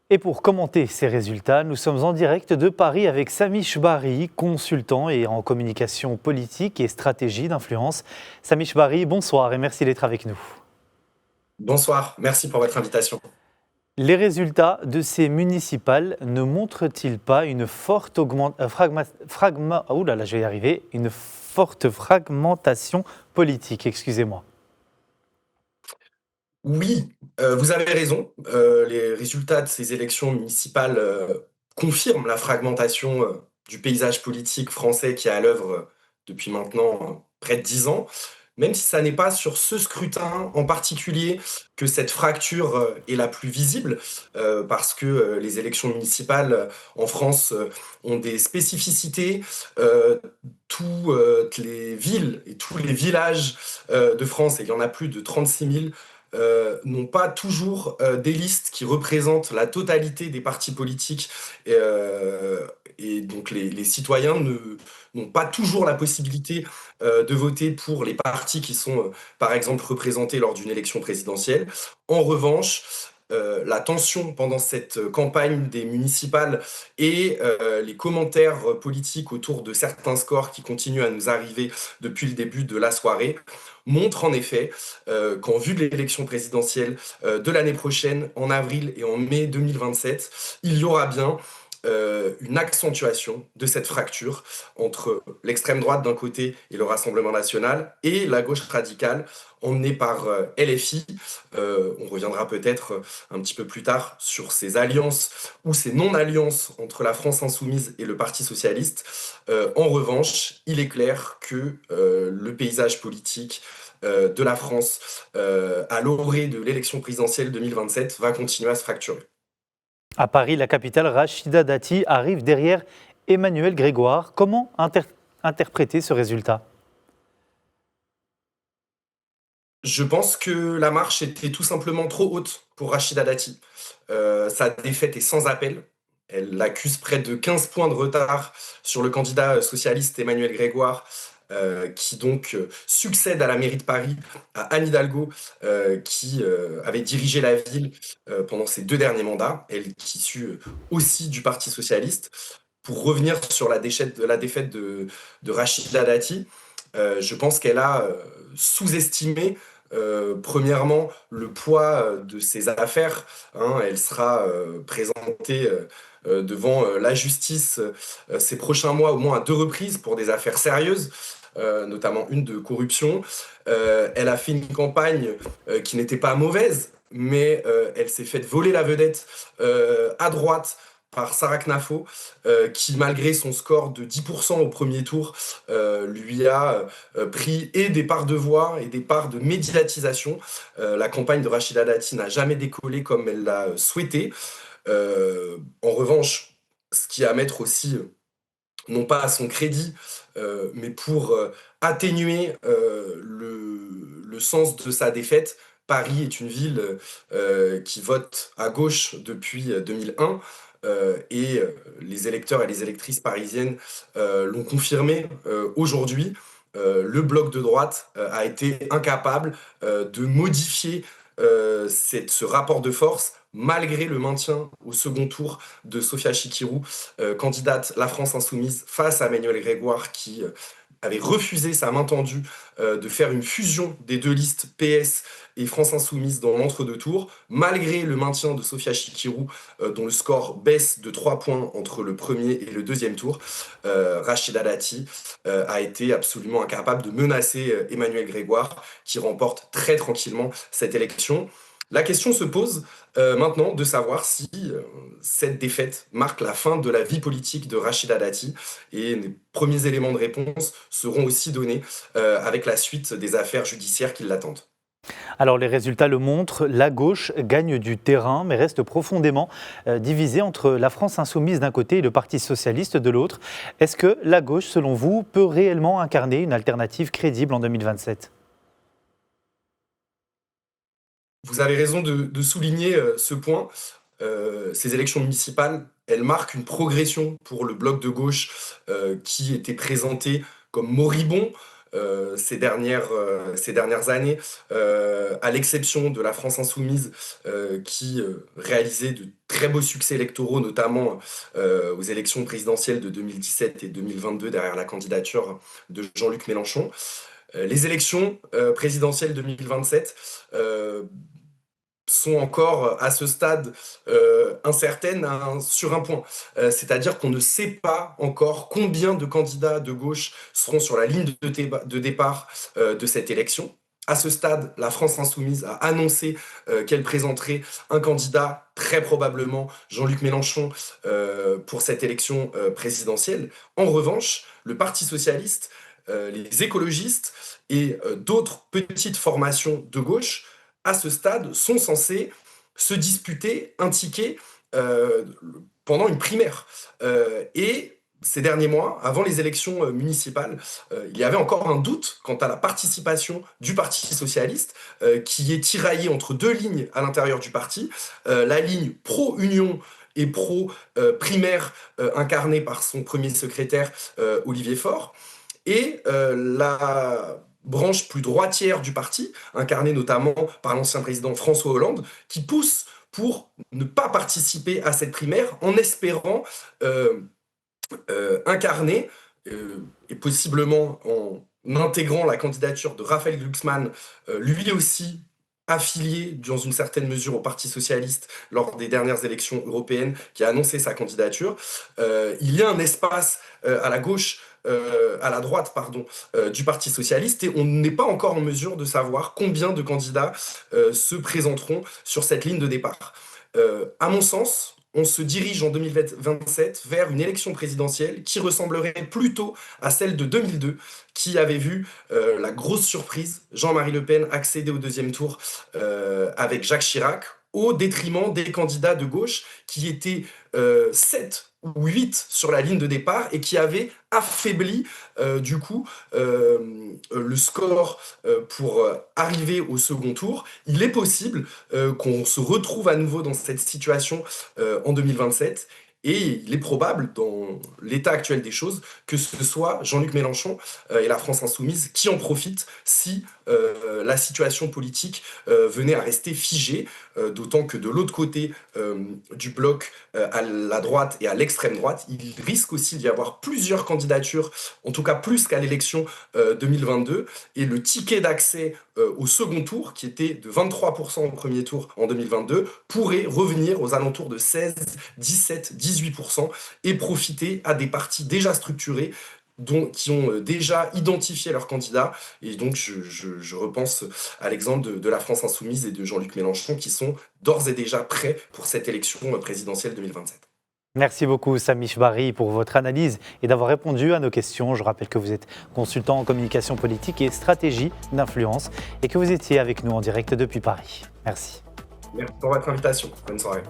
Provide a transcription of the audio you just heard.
Et pour commenter ces résultats, nous sommes en direct de Paris avec Samy Chbari, consultant et en communication politique et stratégie d'influence. Samy Chbari, bonsoir et merci d'être avec nous. Bonsoir, merci pour votre invitation. Les résultats de ces municipales ne montrent-ils pas une forte une forte fragmentation politique, excusez-moi. Oui, vous avez raison. Les résultats de ces élections municipales confirment la fragmentation du paysage politique français qui est à l'œuvre depuis maintenant près de 10 ans. Même si ça n'est pas sur ce scrutin en particulier que cette fracture est la plus visible, parce que les élections municipales en France ont des spécificités. Euh, Toutes les villes et tous les villages de France, et il y en a plus de 36 000, n'ont pas toujours des listes qui représentent la totalité des partis politiques. Et donc les citoyens n'ont pas toujours la possibilité de voter pour les partis qui sont, par exemple, représentés lors d'une élection présidentielle. En revanche, la tension pendant cette campagne des municipales et les commentaires politiques autour de certains scores qui continuent à nous arriver depuis le début de la soirée montrent en effet qu'en vue de l'élection présidentielle de l'année prochaine, en avril et en mai 2027, il y aura bien une accentuation de cette fracture entre l'extrême droite d'un côté et le Rassemblement national et la gauche radicale emmenée par LFI. On reviendra peut-être un petit peu plus tard sur ces alliances ou ces non-alliances entre la France insoumise et le Parti socialiste. En revanche, il est clair que le paysage politique de la France à l'orée de l'élection présidentielle 2027 va continuer à se fracturer. À Paris, la capitale, Rachida Dati arrive derrière Emmanuel Grégoire. Comment interpréter ce résultat ? Je pense que la marche était tout simplement trop haute pour Rachida Dati. Sa défaite est sans appel. Elle accuse près de 15 points de retard sur le candidat socialiste Emmanuel Grégoire, qui donc succède à la mairie de Paris à Anne Hidalgo, qui avait dirigé la ville pendant ses 2 derniers mandats, elle qui est issue aussi du Parti socialiste. Pour revenir sur la défaite de Rachida Dati, je pense qu'elle a sous-estimé premièrement le poids de ses affaires. Hein. Elle sera présentée devant la justice ces prochains mois au moins à 2 reprises pour des affaires sérieuses. Notamment une de corruption. Elle a fait une campagne qui n'était pas mauvaise, mais elle s'est faite voler la vedette à droite par Sarah Knafo, qui, malgré son score de 10% au premier tour, lui a pris et des parts de voix et des parts de médiatisation. La campagne de Rachida Dati n'a jamais décollé comme elle l'a souhaité. En revanche, ce qui est à mettre aussi, non pas à son crédit, mais pour atténuer le sens de sa défaite, Paris est une ville qui vote à gauche depuis 2001. Et les électeurs et les électrices parisiennes l'ont confirmé aujourd'hui. Le bloc de droite a été incapable de modifier ce rapport de force malgré le maintien au second tour de Sophia Chikirou, candidate La France Insoumise, face à Emmanuel Grégoire, qui avait refusé sa main tendue de faire une fusion des deux listes PS et France Insoumise dans l'entre-deux tours, malgré le maintien de Sophia Chikirou, dont le score baisse de 3 points entre le premier et le deuxième tour. Rachida Dati a été absolument incapable de menacer Emmanuel Grégoire, qui remporte très tranquillement cette élection. La question se pose maintenant de savoir si cette défaite marque la fin de la vie politique de Rachida Dati, et les premiers éléments de réponse seront aussi donnés avec la suite des affaires judiciaires qui l'attendent. Alors les résultats le montrent, la gauche gagne du terrain mais reste profondément divisée entre la France insoumise d'un côté et le Parti socialiste de l'autre. Est-ce que la gauche, selon vous, peut réellement incarner une alternative crédible en 2027 ? Vous avez raison de souligner ce point. Ces élections municipales, elles marquent une progression pour le bloc de gauche qui était présenté comme moribond ces dernières années, à l'exception de la France insoumise qui réalisait de très beaux succès électoraux, notamment aux élections présidentielles de 2017 et 2022 derrière la candidature de Jean-Luc Mélenchon. Les élections présidentielles 2027 sont encore à ce stade incertaines sur un point. C'est-à-dire qu'on ne sait pas encore combien de candidats de gauche seront sur la ligne de départ de cette élection. À ce stade, la France insoumise a annoncé qu'elle présenterait un candidat, très probablement Jean-Luc Mélenchon, pour cette élection présidentielle. En revanche, le Parti socialiste, les écologistes et d'autres petites formations de gauche, à ce stade, sont censés se disputer un ticket pendant une primaire. Et ces derniers mois, avant les élections municipales, il y avait encore un doute quant à la participation du Parti socialiste, qui est tiraillé entre deux lignes à l'intérieur du parti, la ligne pro-union et pro-primaire incarnée par son premier secrétaire, Olivier Faure, et la branche plus droitière du parti, incarnée notamment par l'ancien président François Hollande, qui pousse pour ne pas participer à cette primaire en espérant incarner, et possiblement en intégrant la candidature de Raphaël Glucksmann, lui aussi affilié dans une certaine mesure au Parti socialiste lors des dernières élections européennes, qui a annoncé sa candidature. Il y a un espace à la gauche, à la droite, pardon, du Parti socialiste, et on n'est pas encore en mesure de savoir combien de candidats se présenteront sur cette ligne de départ. À mon sens, on se dirige en 2027 vers une élection présidentielle qui ressemblerait plutôt à celle de 2002, qui avait vu la grosse surprise, Jean-Marie Le Pen accéder au deuxième tour avec Jacques Chirac, au détriment des candidats de gauche qui étaient 7 ou 8 sur la ligne de départ et qui avaient affaibli du coup le score pour arriver au second tour. Il est possible qu'on se retrouve à nouveau dans cette situation en 2027. Et il est probable, dans l'état actuel des choses, que ce soit Jean-Luc Mélenchon et la France insoumise qui en profitent si la situation politique venait à rester figée, d'autant que de l'autre côté du bloc, à la droite et à l'extrême droite, il risque aussi d'y avoir plusieurs candidatures, en tout cas plus qu'à l'élection 2022, et le ticket d'accès au second tour, qui était de 23% au premier tour en 2022, pourrait revenir aux alentours de 16, 17, 18% et profiter à des partis déjà structurés qui ont déjà identifié leurs candidats. Et donc, je repense à l'exemple de la France insoumise et de Jean-Luc Mélenchon, qui sont d'ores et déjà prêts pour cette élection présidentielle 2027. Merci beaucoup Samy Chbari pour votre analyse et d'avoir répondu à nos questions. Je rappelle que vous êtes consultant en communication politique et stratégie d'influence et que vous étiez avec nous en direct depuis Paris. Merci. Merci pour votre invitation. Bonne soirée.